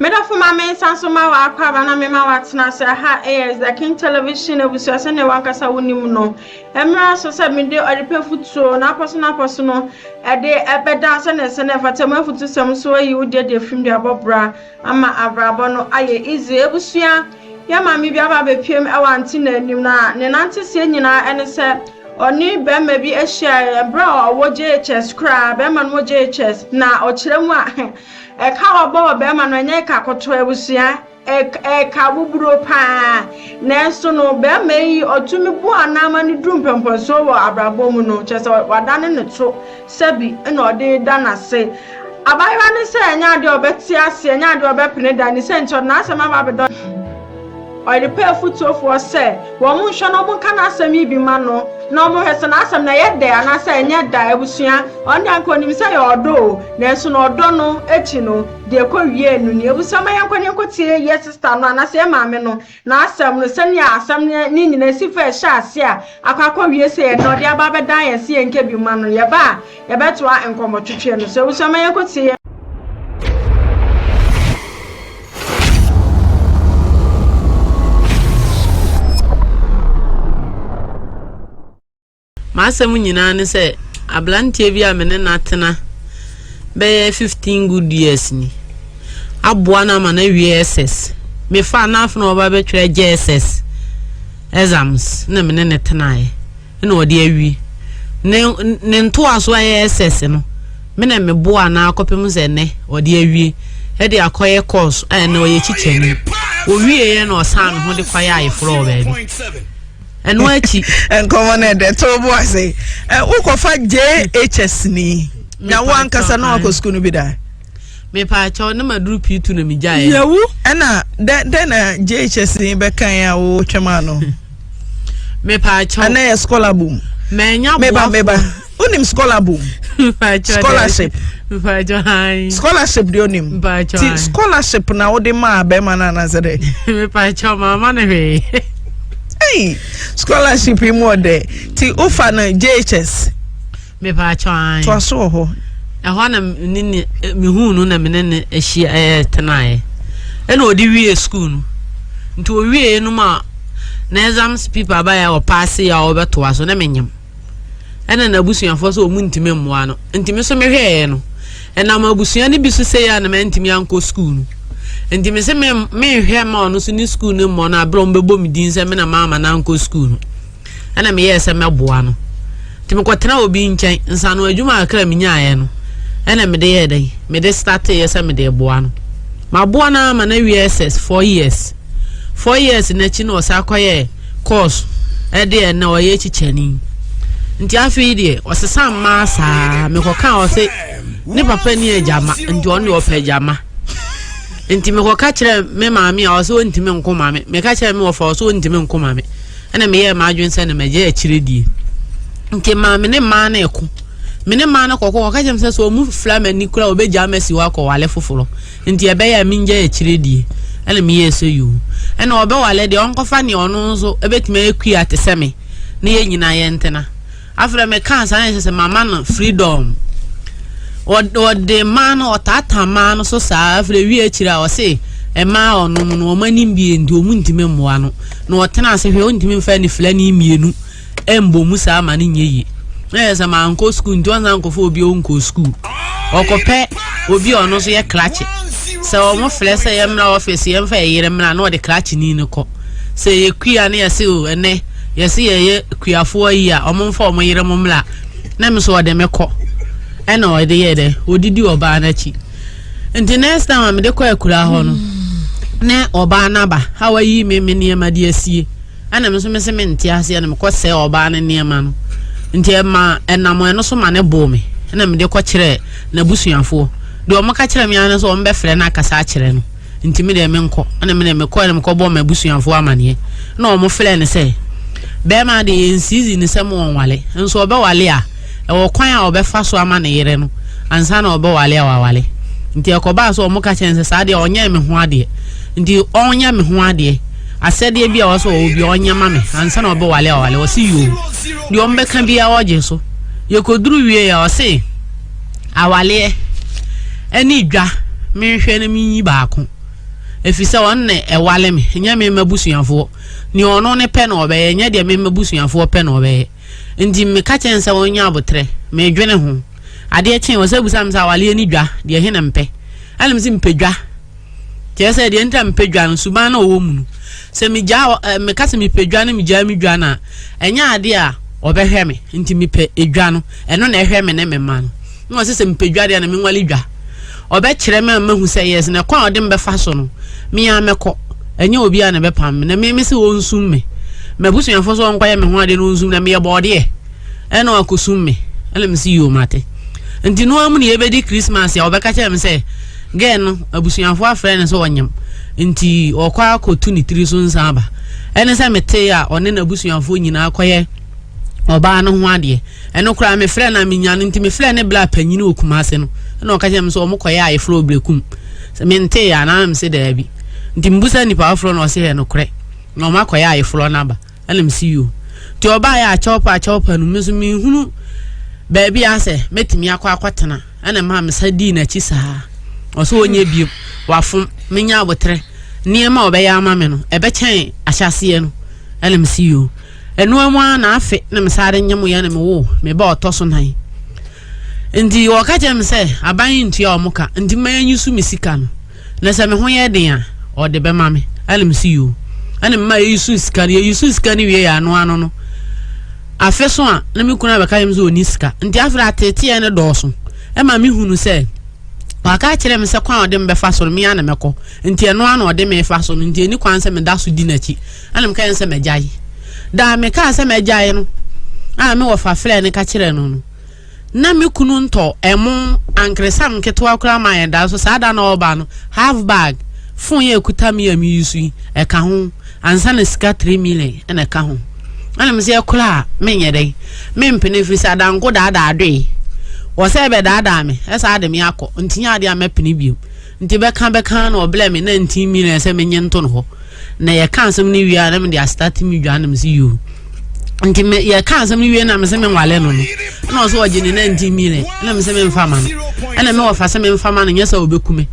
Meda for my main sansoma wa akwa na mema watena se ha is the King Television ebusu ase ne wankasa wonim no. Emra so se me de odipe futuo na aposo no e de ebeda se ne se ne fatema futu sem so yi wo de film de abobra ama abrabo no aye easy ebusua ya mami bia ba be piem e wanti na anim na ne nante se nyina ene se oni be ma bi ehia bra wo JHS kra be ma no JHS na o kire mu a e ka obo be ma no nya ka koto ebusua e ka buburo pa na so no be ma yi otumi bu anama ni drumpempo so wo abrabo mu no chese wadane ne to sabi na ode dana se abayiwa ne se nya de obeti ase nya de obepene da ni se ncho na asema ba be do or the pay foot for say, one shall not can answer me be mano, no more has an answer na yet there, and I say, yet die, Busia, on the uncle him say or do, Nelson or Dono, Etino, dear Korea, you some young could say, yes, sister, and I say, Mamma, now some send ya, some Nini, see fair shots, yeah, I can't come here say, no, dear Baba die and see and keep you man, ya ba, ya better and come to channel, so some young could say. Masemu nyina ne se ablantie bi a mene natena be 15 good years ni aboa na ma na wie SS me fa na afno oba be twere JSS exams na mene ne tenae na odi awi ne nto aso SS no me na me boa na akopem ze ne odi awi he de akoye course na oye chichani o wie ye na osan ho de kwaye ayefro ba bi and wachi and common the tobo say ukofa JHS ni na wankasa na wako school no bi da me pa cho na maduru P2 na mi jaye yawu na then JHS ni be kan ya wo twema no me pa cho na scholar boom menya meba unim scholar boom scholarship scholarship de onim ti scholarship na wo de ma be ma na zede me pa cho mama na we hey, scholarship more there. Ti ofa na JHS. Me pa chwan. To so ho. E ho na ni me hu no na me ne ehia tenae. E na odi wie school no. Nti o wie no ma na exams people ba ya o pass ya o beto aso na menyam. E na abusuafo so o mu ntime mmoa no. Ntime so me hwe no. E na ma abusua ni bi so se ya na me ntime anko school no. Enti me se me hwe ma ono so ni school no mo na abro mbebo mi din se me na mama na nko school no ana me yesa me boa no ti me kwatena obi nchen nsa no adwuma akra me nyaaye no ana me de ye dai me de start yesa me de boa no ma boa na ma na SS 4 years na chi no sa kwaye course e de na oye chichani nti afi de osesa ma sa me koka o se ni papa ni ejama nti oni o pe ejama enti me ko ka kire me maami a so ntime nko maami me ka kire me wo fa so ntime nko maami ana me ye ma adwense na me je akire die nti maami ne ma na eko me ne ma na kokko ka kire me so mu flama ni kura obeja amasi wa ko wale foforo nti e be ya mi nje akire die ana me ye so yu ana obe wale de onko fa ne ono so ebetime ekui ateseme ne ye nyina ye ntena afra me kan sa na se mama no freedom or the man or tata man so sa afre wi akira o se e ma onu no o mani mbie ndi o mu ntime mmoa no na o tena se hwe o ntime mfa ni flani mienu embo mu sa ma ni nyeyi na se ma anko school ndi onza anko fo obi o nko school okope obi ono so ye clutch se o mo fle se ye mra office ye mfa ye mra na o de clutch ni ne ko se ye kwia na ye se o ene ye se ye kwiafo yi a o mo mfa o mo yire mo mra na me so o de meko ena o de ye de odidi oba na chi nti next time am de ko akura ho no ne oba na ba hawayi me niema de asie ana me so me se me nti ase na me ko se oba na niema no nti ma enamo eno so ma ne bo me na me de ko kire na busuafo de o maka kire me ana so o mbe frɛ na akasa kire no nti me de me nko ana me ne me ko bo ma busuafo amane na o mo frɛ ne se be ma de ensizi ne se mo wale nso obe wale a e wo kwan a obefa so ama ne yere no ansa na obe wale a wale nti ekoba so omuka chense sa de onya me ho ade nti onya me ho ade asede bia wo so obi onya ma me ansa na obe wale a wale wo si yo di ombe kan bia oje so ye koduru wie ya o se awale eni dwa me hwe na mi baako efisa won ne ewale me nya me mabusuafo ni ono ne pe na obeye nya de me mabusuafo pe na obeye ndi me ka chen sa wonya abotre me dwene ho ade chen wo sabusa msa wale ni dwa de he na mpe alim si mpedwa kese de nta mpedwa no suba na owo mu se me ja me ka se me pedwa na me ja me dwa na enya ade a obehwe me nti me pe edwa no eno na ehwe me ne me ma no no se mpedwa de na me nwale dwa obe kire me mahu se yes na kwa ode mbefa so no me ya mekọ enya obi a na be pam na me se wonsum me mabusuafo so nkwa ya me ho ade no nsum na me ye bode ena akosum me alim si yo mate nti no amu ne yebedi Christmas ya obeka kire me se gen abusuafo afre ne so wonyam nti okwa akotu ni tiri so nsaba ene se mete ya one na abusuafo nyina akoye oba no ho ade eno kura me frɛ na me nya nti me frɛ ne bla panyini okumase no na okaje me so omokoye aye fro blekum se me nte ya na me se da bi nti mbusa ni pa fro no se he no kure na omakoye aye fro na ba ene me si yo ti oba ya achopa no me so me hunu ba bi ase metimi akwatena ene ma me sadi na chi saa oso onye bi wafom menya abotre niema obeya ama me no ebe chen ahyase no ene me si yo enu amwa na afe na me sare nyemo ya na me wo me ba otoso nan ndi wakaje me se aban ntua omuka ndi manyi su misika no na se me ho ye den a ode be ma me ene me si yo ene me ma yesu sika ni wie ya ano no afe so a na me kuna be ka yem so oni sika ndi afra atete ya ne dooso e ma me hunu se waka kire me se kwan ode me fa so me ya na meko nti eno ano ode me fa so nti eni kwan se me da so di na chi ana me kan se me jai da me kan se me jai no a me wo fa fre ne ka kire no no na me kunu nto emu ankresam ketwa kura ma ya da so sada na oba no half bag fun ye kuta me ya mi yusu e ka ho ansa na sika 3 million ene ka ho ana me se kula me nyedai me mpene firi sada nko da adwe wo se be da me esa ade me akọ ntinya ade amepene bio nti be kan na obla me na 19 million se me nyento no ho na ye kan sem ni wia na me dia start me dwa na me si you nti me ye kan sem ni wia na me se me nwale no na so oje ni 19 million na me se me mfa ma no na me wo fa se me mfa ma no nyesa obekume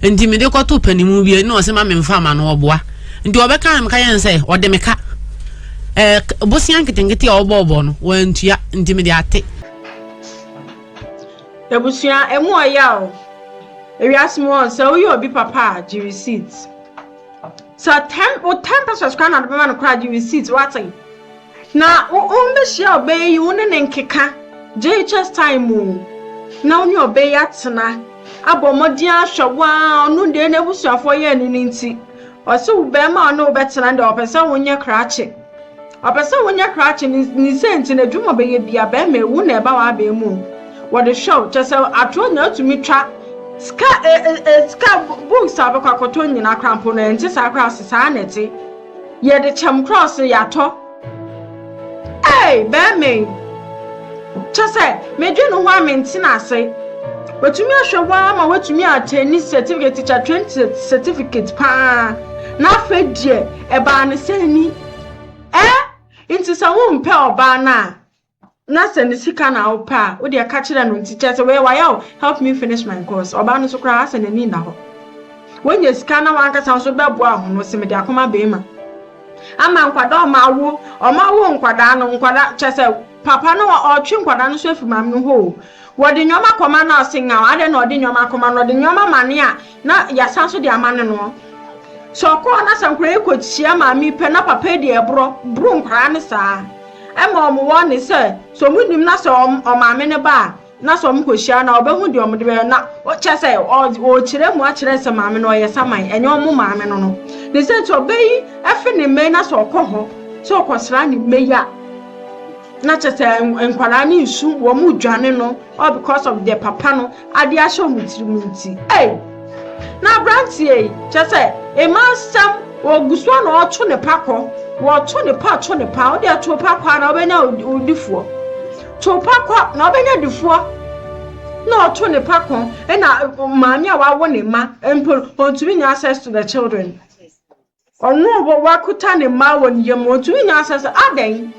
nti me de kwoto panimu bia na o se ma me mfa ma no oboa nti obeka me ka yen se ode me ka bosian kitengeti obobo no wantua nti me de ate Ebusia emu oya o ewiasimo on se oyi obi papa ji receipt so 10% kwan na be man kra ji receipt watin na be share obey you ne nkeka JHS time o na oni obey atena abomodi ahwowa onu de na ebusuafo ye ni nti o se wo be ma no betena de opesa wonye krache ni senti na dwuma be ye bia be ma ewu na eba wa be mu what the show just atro na to me tra ska books abekwa koto nyina krampo na nti sa cross sa neti ye de chem cross ya to be me just me dwe no ho amenti na ase wetumi ahwewa ma wetumi ateni certificate teacher 20 certificate pa na fedie e ba ne seni nti sa wo mpe oba na send sika na opa wo de ka kire no teacher say why help me finish my course oba no so kra send ni na ho when you sika na wan ka san so beboa ho no se me de akoma be ma ama nkwada omawo nkwada no nkwada chese papa no o twi nkwada no so afi mam no ho wo de nyoma koma na osinga ade na ode nyoma koma no de nyoma mane a na ya san so de amane no so ko na san kra ekochia ma mi pe na papa de ebro nkwara ne saa ema omo ne se so munim na so omame ne ba na so mkohia na obehu de omde be na o chese o kire mu a kire se mame no yesaman enye omo mame no ne se to beyi efe ne me na so okoho so okosra ne meya na chese enkwara ne isu wo mu dwane no all because of the papa no ade ahye omutirimunti na brantie chese e masam oguso na oto ne pakọ wo to ne pa o de to pakọ na obenya odifuo to pakọ na obenya difuo na oto ne pakọ e na maami a wawo ne ma empo ontumi nya access to the children onu bo wakuta ne ma won yem ontumi nya access aden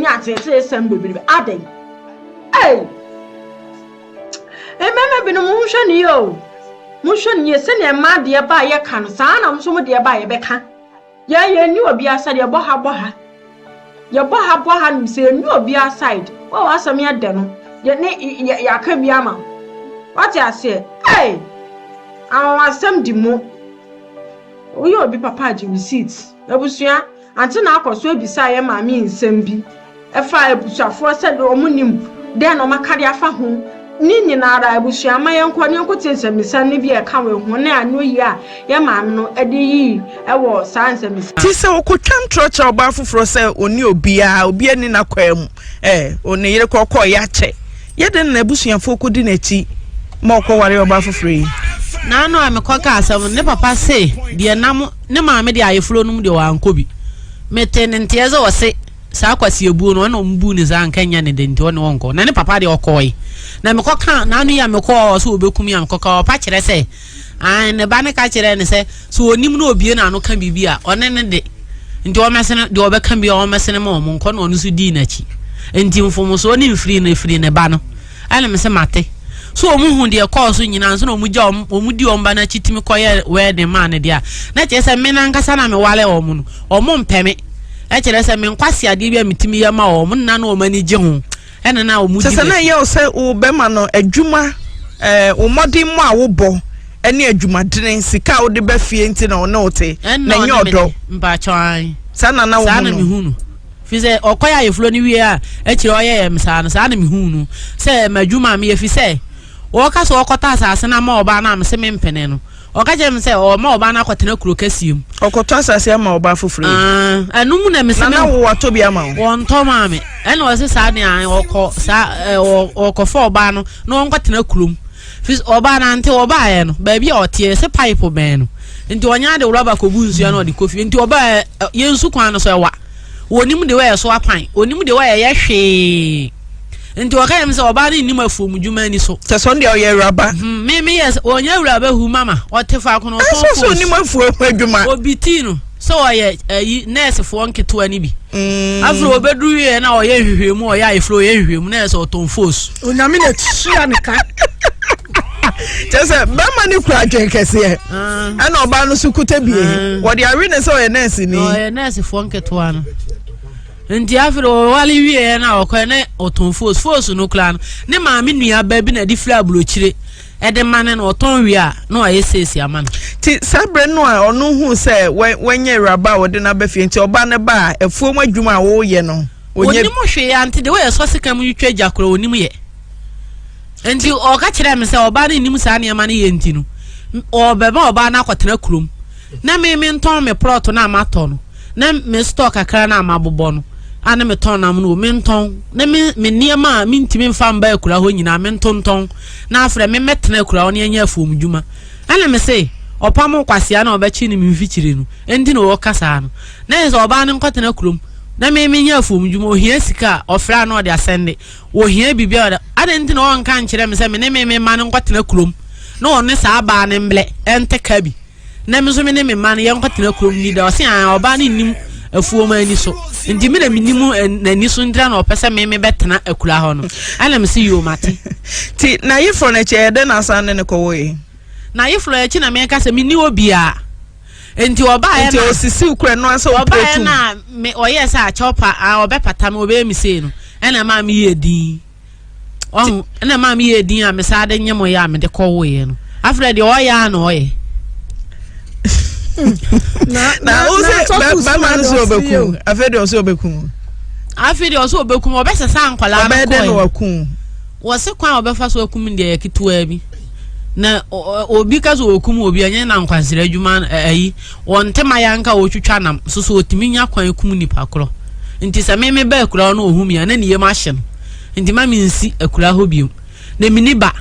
nya atete sem bebebe aden ememe binu mu hwe ne yo Mushon ye send a mad dear by your can, son, I'm so dear by a becca. Ya, you will be outside your boha. Your boha, say, you will be outside. Oh, as a mere demo. Yet, ya can be ama. What I say? Hey, I want some demo. We will be papa receipts. Abusia, until now, so beside my mean sembi. A fire busha for said omunim, then on my cardiafa home. Nini nara abusia my uncle Nyokotis and Miss Sanibia come when I knew ya, mamma no Eddie, I was science and Miss Tisa Okutram Church or Bafu for sale on your beer, be an in a quem, on a year call yache. Yet then Nebusian folk dineti, more warrior Bafu free. Na no I'm a cocker, ne papa say, dear Namo, ne mamma, I flown the one Kobe. Meten tears or say, Sakwasi boon, one on boon is an Kenyan and one uncle, none papa de okoi. Na me cocker, none ya me call so be come and cocker patch, I say. And the banner catcher and say, so Nimno Biana no can be beer on any day. Into a messin, do over can be all messing a mom, con on Sudinachi. And Tim for so free in a banner. And I'm a mate. So Moon dear calls in answer no mujom, or mudium banner chitimicoya where the man dear. Not just a men and Cassana me wale or moon, or mom pemmy. Actually, as I mean, Quasia divia mitimia ma or nano many jong. And now Musa yell say, oh, Bemano, a juma, modi ma wobo, any a juma didn't seek out the befientin or note, and no your door. By trying. Sana now, Hunu. Fize, or quite if Loni we are, H.O.M. San Hunu. Say, my juma me if you say. Walkers or cotas and a more banam semen peneno. Or catch him say, or more banana cotino crocasium. Or cotas as a more baffle free. And no one miss what to be a man. One tomame. And was a sadnia or cofor bano, no one got no clum. Fis or banana until Obayan, baby or tears a pipe of man. Into a yard of rubber coboons, you know the coffee into a bear, Yensuquan so what? When him the way so a pine, when him the way yashi. Into a game so bad in Nima from Jumani so. Sunday or your rubber. Maybe yes, or your rubber who mamma, what if I can also Nima for or Bitino. So I nurse for 1 to any be. After a bedroom and our year more, I flow him, nurse or Tom Foss. In a minute, she and a cat. Just a Bamani project, I say. And Obano Sukute be. What the arena saw a nurse in a nurse for 1 to 1. Nti afro wali wie na okwane otonfos fos no clan ne ma me nua baby na di fla blochire e de mane na oton wie a na ayesesi amana ti sabre no a onu hu se wenye raba wo de na bafie nti oba ne ba efuom adwuma wo ye no onye oni mo hwe ya nti de we so sika mu yitwa jakoro oni mu ye nti o ka kire me se oba na nim sa ne amana ye nti no o beba oba na akotena kurom na me nton me plot na amato no na me stock akra na amabobo no ana me ton na mu me nton na me niema me ntimi mfa mba akura ho nyina me ntonton na afre me metena akura oni anya afuom djuma ana me say opam kwase na obachi ni mfikire no endi na wo kasa no na enso oba ne nkotena kurom na me nya afuom djuma ohia sika ofra na ode asende ohia bibia ada endi na won kan kire me say me me ma ne nkotena kurom na one sa aba ne mble ente kabi na me so me ne me ma ne ye nkotena kurom ni da o se an oba ne nim afuom ani so ndi me na minimu na ni so ndra na opese me betena akura ho no ana me si yo mate ti na yefro na che de na san ne ko we na yefro echi na me ka se mini obi a enti oba ya na enti osisi ukure no aso oba ya na me oyesa a chopa a obepata me obe mi se no ana ma me ye din oh ana ma me ye din a me sa de nyemo ya me de ko we no afre de oya na oye na ose bama no so obeku afede o so obeku afede o so obeku mo be sesa ankwala na ko obede no waku wo se kwan obefa so akum ndi ya kitua bi na obi ka so okum obi anya na nkwansere adwuma ayi wontema yanka otwitwa nam so so otimi nya kwan akum nipa kro nti se me ba akura no ohum ya na niye ma hye no nti ma mi nsi akura ho biom na miniba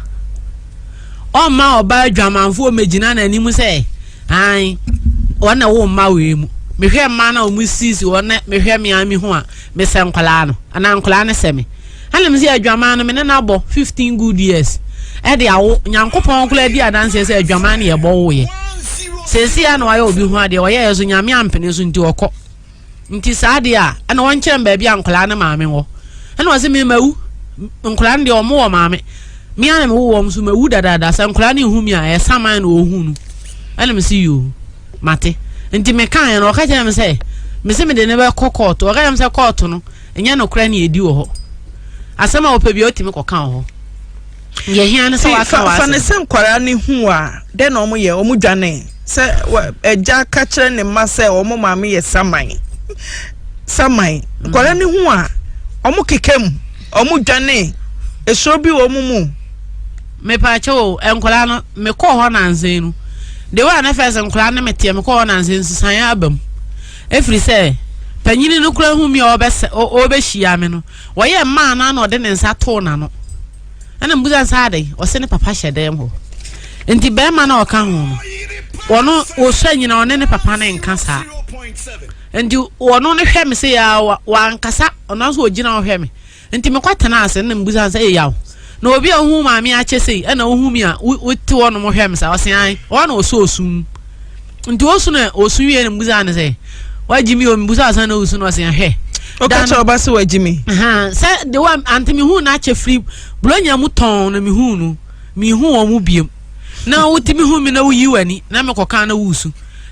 o ma oba adwamanfo megina na anim se ai wana wo ma we mu mehwe ma na o musisi wona mehwe miami ho a me se nkwala no ana nkwala ne se me ana me se adwama no me na abo 15 good years e de awo nyankopon kula di adanse se adwama ne ye bo wo ye sesi ya na waye obi ho ade waye yeso nyame ampene so nti okọ nti saade a ana won kyerem ba bia nkwala ne maame wo ana wase me mawu nkwala ne de o mo wo maame me ana me wo so mawu dada sa nkura ne hu mi a saman no ohu no ana me see you mate nti me kan no ka kire me say me se me de ne be court o ka am say court no enya no kura ne edi wo ho asema opa bi otimi ko kan ho ye hia ne sa wa fa ne se nkwara ne hu a de no mo ye o mu dwane se eja ka kire ne ma se o mo maame ye saman nkwara ne hu a o mu kekem o mu dwane eso bi wo mu me pa cho enkwara no me ko ho nanzen no de wa na fese nkwara ne metie me ko ho nanzen sisan abam efri se panyini no kura hu mi obehia me no wo ye ma na no de ne nsa to na no ana mbuza nsa ade o se ne papa hyedem ho enti be ma na o ka hu wono o so nyina one ne papa na nka sa enti wono ne hwe me se ya wa nkasa ono so ogina hwe me enti me kwatana ase na mbuza nsa e yawo na obi a hu ma me ache sei ana hu mi a wote wono mo hwe me sa o se an wono o so osum enti o so na osu wie ne mbuza ne sei wajimi o mbuza asa na osu no ase he o ka cha oba se wajimi say the one antimi hu na che free blonya mu ton na mi hu no mi hu o mu biem na wotimi hu mi na wuyi wani na me kokan na wusu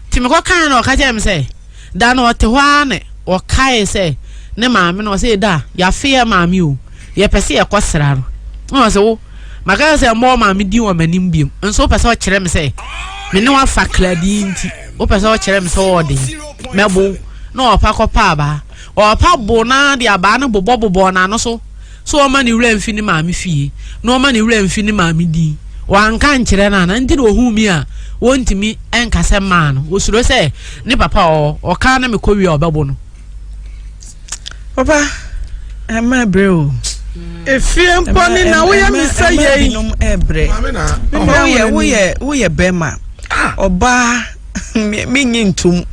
timi kokan na o ka je me say da na o te hwa ne o kai say ne maame na o say da ya fe ya maame o ye pese ye kosra no o say wo maka say mo maame di o manim biem nso pese o kire me say me ne wa fa kladi nti o pese o kire me say o de mebo no opa kopa ba opa bo na de aba na bobo na no so o ma ni wura mfi ni maami fie no ma ni wura mfi ni maami di wanka nkire na nti de ohu mi a wontimi enkase ma no osuro se ni papa o ka na me kowi obebo no papa ama breo efie mponi na wo ya mi say yi ebre wo ye bema oba mi nyintum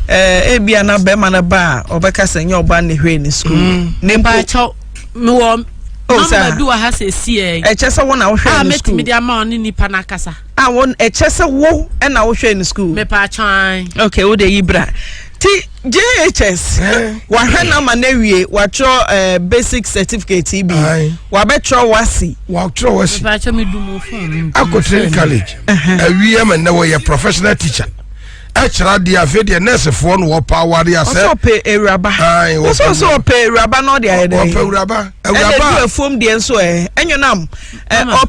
ebia na be ma na ba obeka senya oba ne hwe ni school ne ba cha me wo mama du ha se sie chese wo na wo hwe ni school metimi dia ma oni nipa na kasa won chese wo na wo hwe ni school me pa chan okay wo de yibra ti JHS wa hwe na ma na wie wa tro basic certificate bi wa be tro wasi me pa cha me du mo phone Akotre college awie ma na wo ye professional teacher Extra dia fede nurse for no power dia say so pay Ewuraba so pay Ewuraba no dia dey pay Ewuraba e form dia so enyonam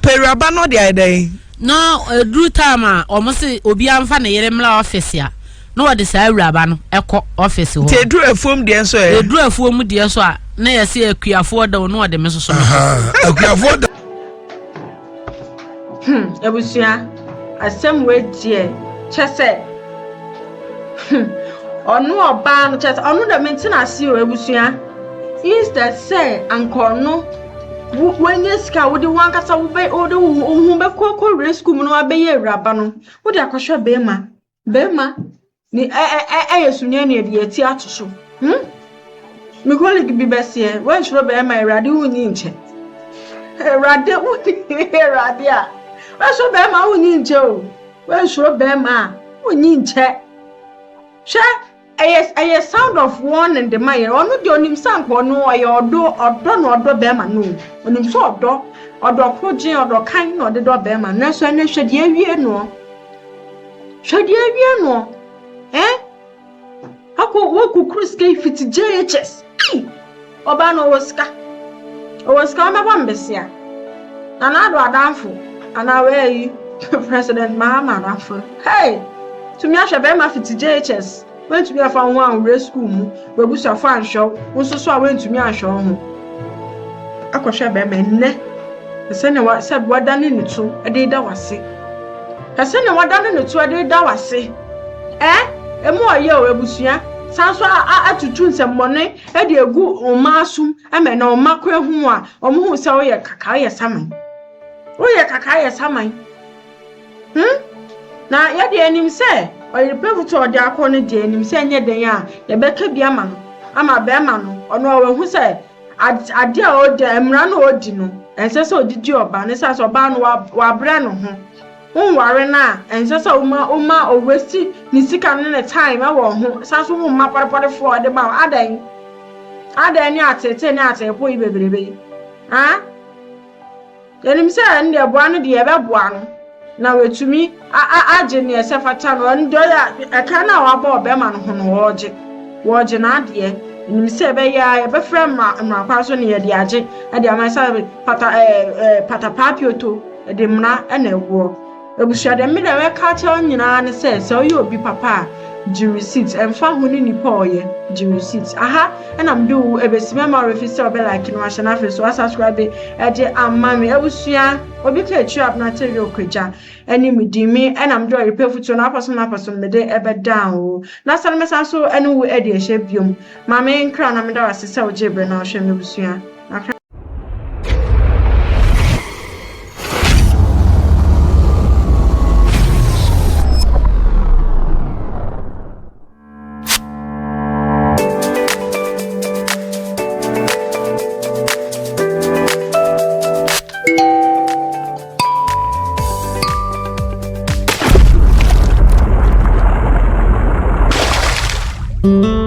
pay Ewuraba no dia dey no dru time o mo se obi amfa na yere mla office ya no wo de sa Ewuraba no ekọ office ho te dru form dia so dru form dia so a na yesi akuafo da no wo de me so akuafo da ebusia asem we die chese onu oba no chese onu da mentina si o ebusia is that say ankono when yeska wo de wankasa wo be o de hu be kokko rescue no abeye Ewuraba no wo de akohwe bema ni yesunya ne de ati atoso mi colleague bi besie when shro bema Ewurade hu ni nche Ewurade hu ni Ewurade a when shro bema hu ni nche o when shro bema hu ni nche she a sound of one in the mayor onu de onim sanko no aye odo bema no onim so odo proje odo kan no de do bema na so na hwede awie no hako woku kruske fit JHS oba no woska ma bambesia na do adamfo ana we President Mahama Adamfo hey to me ahwe bema fit JHS went to be a fan one rescue mu we busa fan show nso so a went to me ahwe ho akohwe bema nne se ne wa se wadane ne tu ade da wase se ne wadane ne tu ade da wase emu oye o ebusua sanso atutu nsemmone ade egu omasum eme na omakwa hu a omo se oye kaka ye saman na ya de anim se oye pevuto ode akọ de anim se nye den a ye beka bi ama be ma no ono awu se ade a ode emra na odi no ense se odidi oba ne sa so ba no wa bra no ho unware na ense se uma owesti ni sika ne time awo ho sa so umma parapare fo ode ma adan ni atete ni atepo ibeberebe Yanim say and the boa no de ebeboa no. Na wetumi agye ne esefata no ndo ya eka na wa ba obema no ho no woje na ade nim say be ya be frem ma kwa so ne ye de agye e de amasa pata papioto e de mna e na ewo ebusua de me de we ka che onyina ne say oye obi papa G receipt emfa hu ni nipa oye G receipt aha and am do ebesime ma refuse obe like no ahana fe so subscribe e je amame ebusua obi ka etu up na tell you okwaja eni midimi and am do repair futu na person me de ebe down o na san me san so eni wo e de ehye biom mame nkra na me da wasese o jebre na ohwe me busua Thank you.